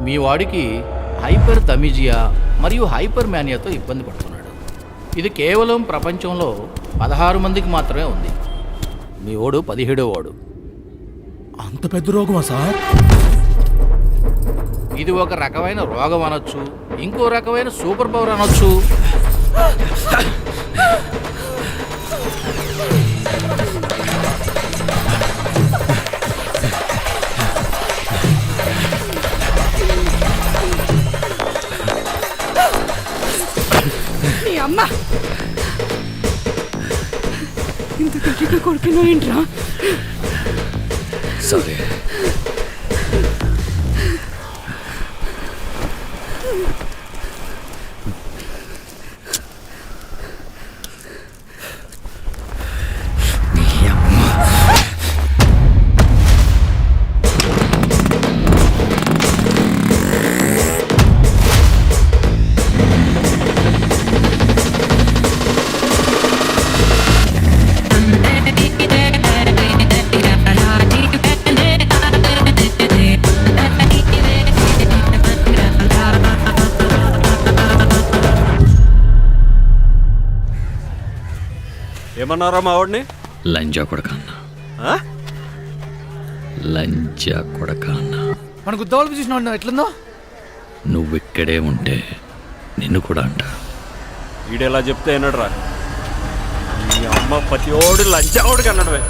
మీ వాడికి హైపర్ థమిజియా మరియు హైపర్ మ్యానియాతో ఇబ్బంది పడుతున్నాడు. ఇది కేవలం ప్రపంచంలో 16 మందికి మాత్రమే ఉంది. మీ వాడు 17వ వాడు. అంత పెద్ద రోగమా సార్? ఇది ఒక రకమైన రోగం అనొచ్చు, ఇంకో రకమైన సూపర్ పవర్ అనొచ్చు. అమ్మా ఇంత గట్టిగా కొడుకున్నా ఏంట్రా? సరే ఏమన్నారా మా వాడిని? లంజా కొడక అన్నా, లంజా కొడక అన్నా. మన గుద్దవాళ్ళు చూసిన ఎట్లుందో. నువ్వు ఇక్కడే ఉంటే నిన్ను కూడా అంట. వీడెలా చెప్తే ఏనడరా? ఈ అమ్మ ప్రతి ఓడు లంచావుడికి అన్నడమే.